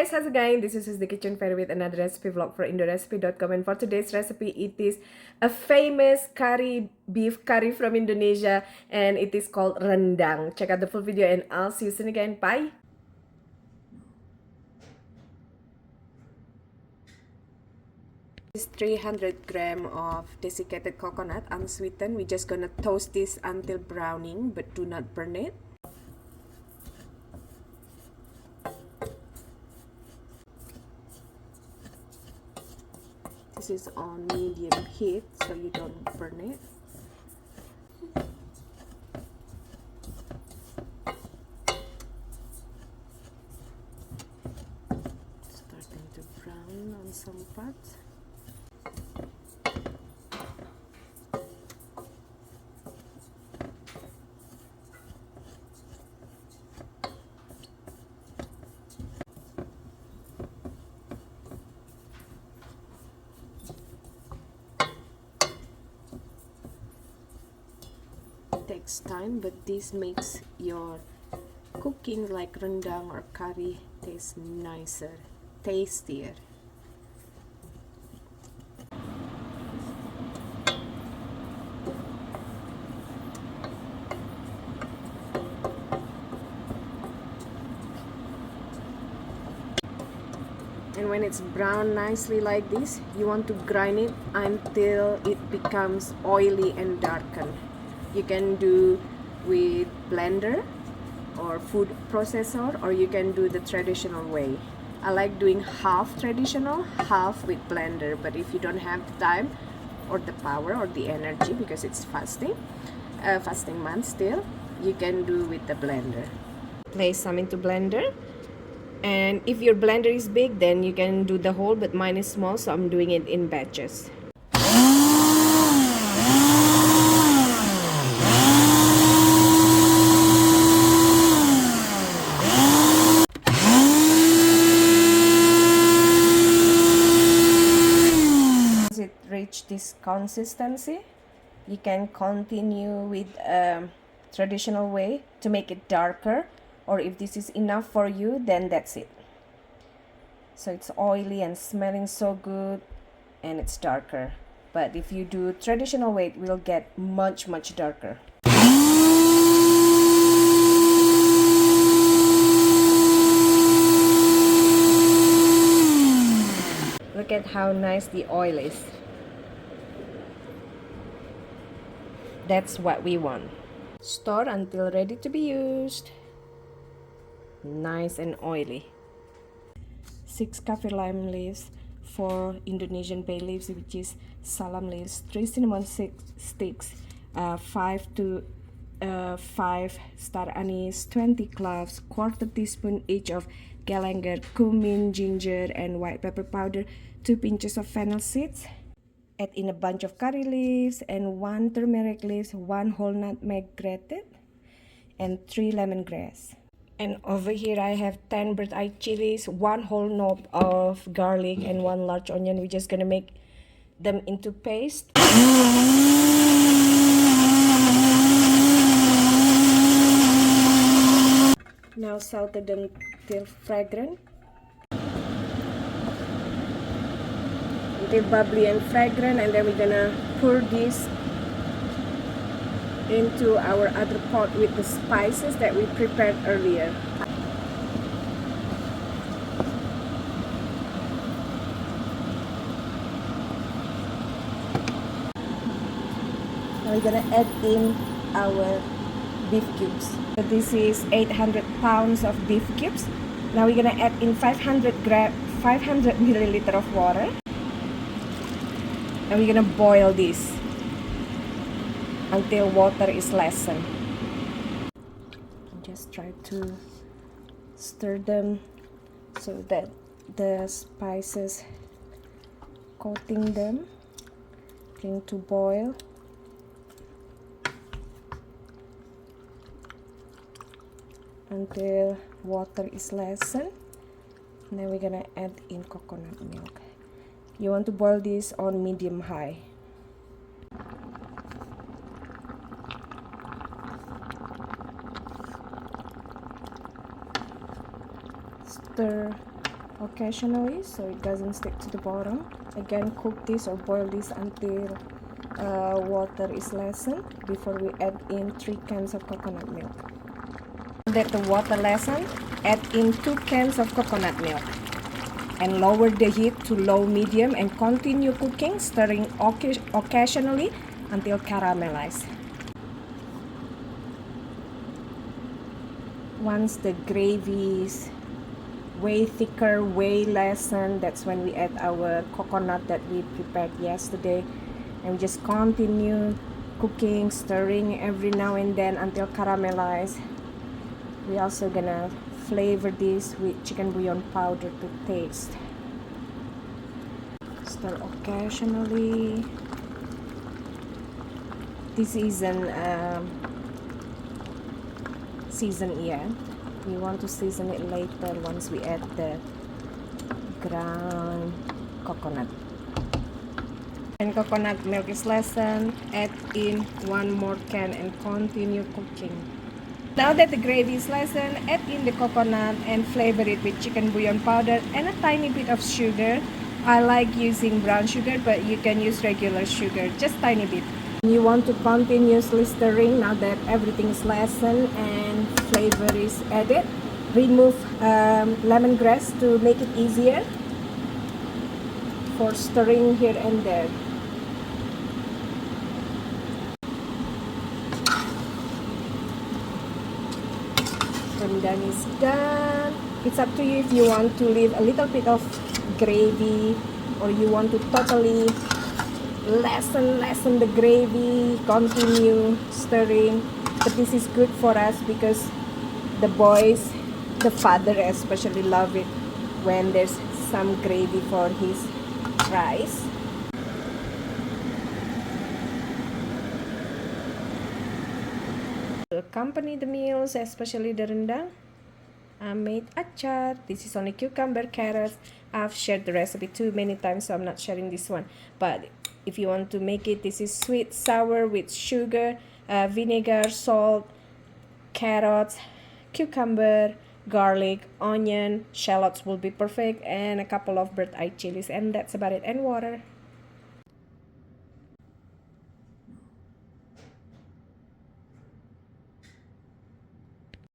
guys, how's it going? This is the Kitchen Fairy with another recipe vlog for indorecipe.com, and for today's recipe it is a famous beef curry from Indonesia, and it is called rendang. Check out the full video and I'll see you soon again. Bye! This 300 gram of desiccated coconut, unsweetened. We're just gonna toast this until browning, but do not burn it. This is on medium heat so you don't burn it. Starting to brown on some parts. Takes time, but this makes your cooking like rendang or curry taste nicer, tastier. And when it's brown nicely like this, you want to grind it until it becomes oily and darkened. You can do with blender or food processor, or you can do the traditional way. I like doing half traditional, half with blender, but if you don't have the time or the power or the energy, because it's fasting month still, you can do with the blender. Place some into blender, and if your blender is big, then you can do the whole, but mine is small, so I'm doing it in batches. Reach this consistency, you can continue with traditional way to make it darker, or if this is enough for you, then that's it. So it's oily and smelling so good, and it's darker. But if you do traditional way, it will get much darker. Look at how nice the oil is. That's what we want. Store until ready to be used. Nice and oily. 6 kafir lime leaves, 4 Indonesian bay leaves, which is salam leaves, 3 cinnamon sticks, 5 star anise, 20 cloves, 1/4 teaspoon each of galangal, cumin, ginger, and white pepper powder, 2 pinches of fennel seeds. Add in a bunch of curry leaves and 1 turmeric leaves, 1 whole nutmeg grated, and 3 lemongrass. And over here I have 10 bird eye chilies, 1 whole knob of garlic, and 1 large onion. We're just gonna make them into paste. Now saute them till fragrant. Until bubbly and fragrant, and then we're gonna pour this into our other pot with the spices that we prepared earlier. Now we're gonna add in our beef cubes. So this is 800 pounds of beef cubes. Now we're gonna add in 500 milliliter of water, and we're gonna boil this until water is lessened. Just try to stir them so that the spices coating them, bring to boil. Until water is lessened. And then we're gonna add in coconut milk. You want to boil this on medium high. Stir occasionally so it doesn't stick to the bottom. Again, cook this or boil this until water is lessened before we add in 3 cans of coconut milk. That the water lessen, add in 2 cans of coconut milk and lower the heat to low medium and continue cooking, stirring occasionally until caramelized. Once the gravy is way thicker, way lessened, that's when we add our coconut that we prepared yesterday, and we just continue cooking, stirring every now and then until caramelized. We also gonna flavor this with chicken bouillon powder to taste. Stir occasionally. This isn't seasoned yet. We want to season it later once we add the ground coconut. And coconut milk is lessened, add in 1 more can and continue cooking. Now that the gravy is lessened, add in the coconut and flavor it with chicken bouillon powder and a tiny bit of sugar. I like using brown sugar, but you can use regular sugar, just tiny bit. You want to continuously stirring now that everything is lessened and flavor is added. Remove lemongrass to make it easier for stirring here and there. Rendang is done. It's up to you if you want to leave a little bit of gravy or you want to totally lessen the gravy, continue stirring. But this is good for us because the boys, the father especially, love it when there's some gravy for his rice. To accompany the meals, especially the rendang, I made achar. This is only cucumber, carrots. I've shared the recipe too many times, so I'm not sharing this one. But if you want to make it, this is sweet, sour with sugar, vinegar, salt, carrots, cucumber, garlic, onion, shallots will be perfect, and a couple of bird eye chilies, and that's about it, and water.